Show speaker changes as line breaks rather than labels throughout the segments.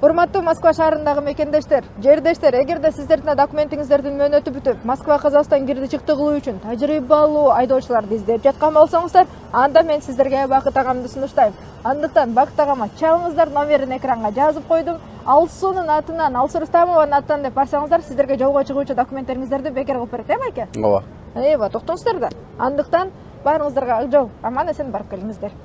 Урматтуу Москва шаарындагы мекендештер, жердештер, эгерде сиздердин документиңиздердин мөөнөтү бүтүп, Москва Казакстан кирди чыкты кылуу үчүн тажрыйбалуу айдоочуларды издеп жаткан болсоңуздар, анда мен сиздерге Бакыт агамды сунуштайм. Андыктан Бакыт агама чалыңыздар, номерин экранга жазып койдум. Алсуунун атынан, Алсу Рустамованын атынан деп барсаңыздар, сиздерге жолго чыгуучу документтериңиздерди бекер кылып берет, байке?
Ооба.
Токтоңуздар да. Андыктан баарыңыздарга ак жол, аман эсен барып келиңиздер.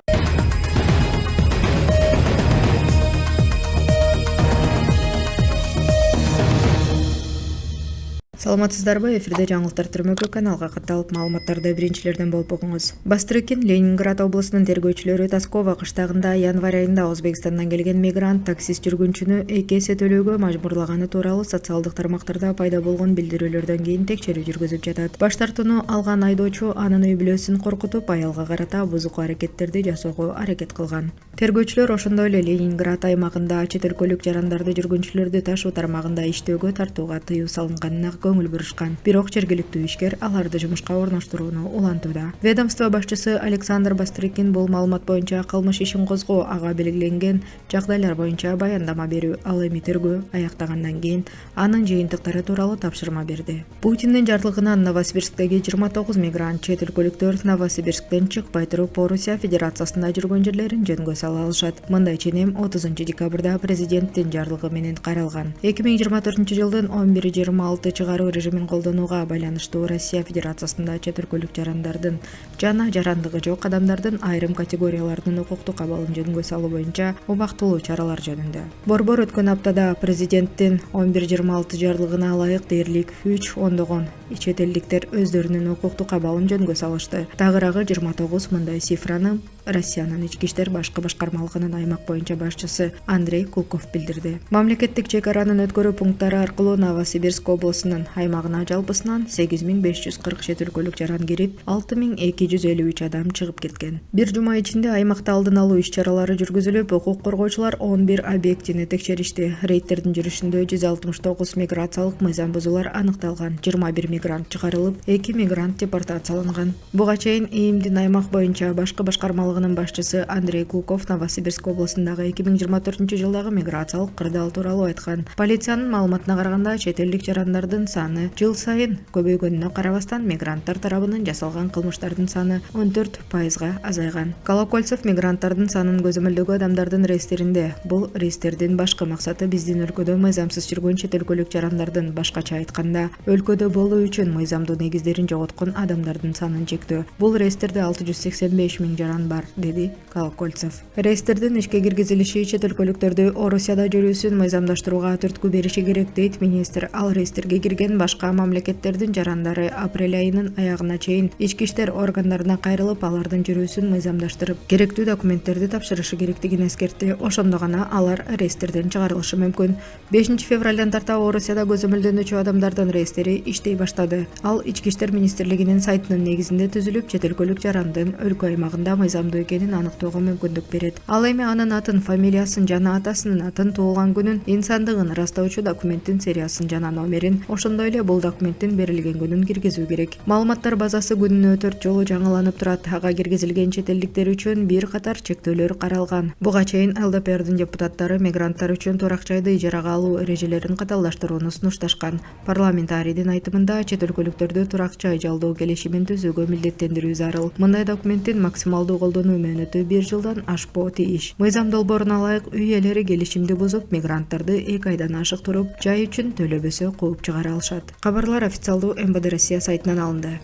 Саламатсыздарбы, эфирде жаңылыктар түрмөгү каналга катталып маалыматтарды биринчилерден болуп окуңуз. Бастырыкин Ленинград облусунун тергөөчүлөрү Тоскова кыштагында январь айында Өзбекстандан келген мигрант таксист жүргүнчүнү 2 эсе төлөөгө мажбурлаганы тууралуу социалдык тармактарда пайда болгон билдирүүлөрдөн кийин текшерүү жүргүзүп жатат. Баш тартууну алган айдоочу анын үй бүлөсүн коркутуп, аялга карата бузуку аракеттерди жасоого аракет кылган. Тергөөчүлөр ошондой эле Ленинград аймагында чет өлкөлүк жарандарды жүргүнчүлөрдү ташуу тармагында иштөөгө тартууга тыюу салынганына көңүл бурушкан. Бирок жергиликтүү ишкер аларды жумушка орноштурууну улантууда. Ведомство башчысы Александр Бастрыкин бул маалымат боюнча кылмыш ишин козгоо, ага белгиленген жагдайлар боюнча баяндама берүү, ал эми тергөө аяктагандан кийин анын жыйынтыктары тууралуу тапшырма берди. Путиндин жарлыгынан Новосибирсктеги 29 мигрант чет өлкөлүктөр Новосибирсктен чыкпай туруп Орусия Федерациясында жүргөн жерлерин жөнгө сала алышат. Мындай ченем 30 декабрда президенттин жарлыгы менен каралган. 2024 жылдын 11-26 чыгаруу режимин колдонууга байланыштуу Россия Федерациясында чет өлкөлүк жарандардын жана жарандыгы жок адамдардын айрым категорияларынын укуктук абалын жөнгө салуу боюнча убактылуу чаралар жөнүндө. Борбор өткөн аптада президенттин 11-26 жарлыгына ылайык дээрлик 3 ондогон чет элдиктер өздөрүнүн укуктук абалын жөнгө салышты. Тагыраагы 29 мындай цифраны Россиянын ички иштер башкы башкармалыгынын аймак боюнча башчысы Андрей Кулков билдирди. Мамлекеттик чек аранын өткөрүү пункттары аркылуу Новосибирск облусунун аймагына жалпысынан 8540 чет өлкөлүк жаран кирип, 6253 адам чыгып кеткен. Бир жума ичинде аймакта алдын алуу иш-чаралары жүргүзүлүп, укук коргоочулар 11 объектини текшеришти. Рейдтердин жүрүшүндө 169 миграциялык мыйзам бузуулар аныкталган. 21 мигрант чыгарылып, 2 мигрант депортацияланган. Буга чейин ИИМдин аймак боюнча башкы башкармалыгынын башчысы Андрей Кулков Новосибирск облусундагы 2024 жылдагы миграциялык кырдаал тууралуу айткан. Полициянын маалыматына караганда, чет элдик жарандардын саны жыл сайын көбөйгөнүнө карабастан, мигранттар тарабынан жасалган кылмыштардын саны 14% азайган. Колокольцев мигранттардын санын көзөмөлдөгөн адамдардын реестеринде. Бул реестердин башкы максаты биздин өлкөдө мыйзамсыз жүргөн чет өлкөлүк жарандардын, башкача айтканда, өлкөдө болуу үчүн мыйзамдуу негиздерин жоготкон адамдардын санын чектөө. Бул реестерде 685 000 жаран бар, деди Колокольцев. Реестердин ишке киргизилиши чет өлкөлүктөрдү Орусияда жүрүүсүн мыйзамдаштырууга түрткү бериши керек, дейт министр. Ал реестерге кирген башка мамлекеттердин жарандары апрель айынын аягына чейин ички иштер органдарына кайрылып, алардын жүрүүсүн мыйзамдаштырып, керектүү документтерди тапшырышы керектигин эскертти. Ошондо гана алар реестерден чыгарылышы мүмкүн. 5 февралдан тарта Орусияда көзөмөлдөнүүчү адамдардын реестери иштей баштады. Ал Ички иштер министрлигинин сайтынын негизинде түзүлүп, чет өлкөлүк жарандын өлкө аймагында мыйзамдуу экенин аныктоого мүмкүндүк берет. Ал эми анын атын, фамилиясын жана атасынын атын, туулган күнүн, инсандыгын ырастоочу документтин сериясын жана номерин, ошондой эле бул документтин берилген күнүн киргизүү керек. Маалыматтар базасы күнүнө 4 жолу жаңыланып турат. Ага киргизилген чет элдиктер үчүн бир катар чектөөлөр каралган. Буга чейин ЛДПРдин депутаттары мигранттар үчүн турак жайды ижарага алуу эрежелерин каталдаштырууну сунушташкан. Парламентарийдин айтымында, чет өлкөлүктөрдү турак жай жалдоо келишимин түзүүгө милдеттендирүү зарыл. Мындай документтин максималдуу колдонуу мөөнөтү 1 жылдан ашпоо тийиш. Мыйзам долбооруна ылайык, үй ээлери келишимди бузуп, мигранттарды 2 айдан ашык туруп, жай үчүн төлөбөсө кууп чыгара алышат. Кабарлар официалдуу МВД Россия сайтынан алынды.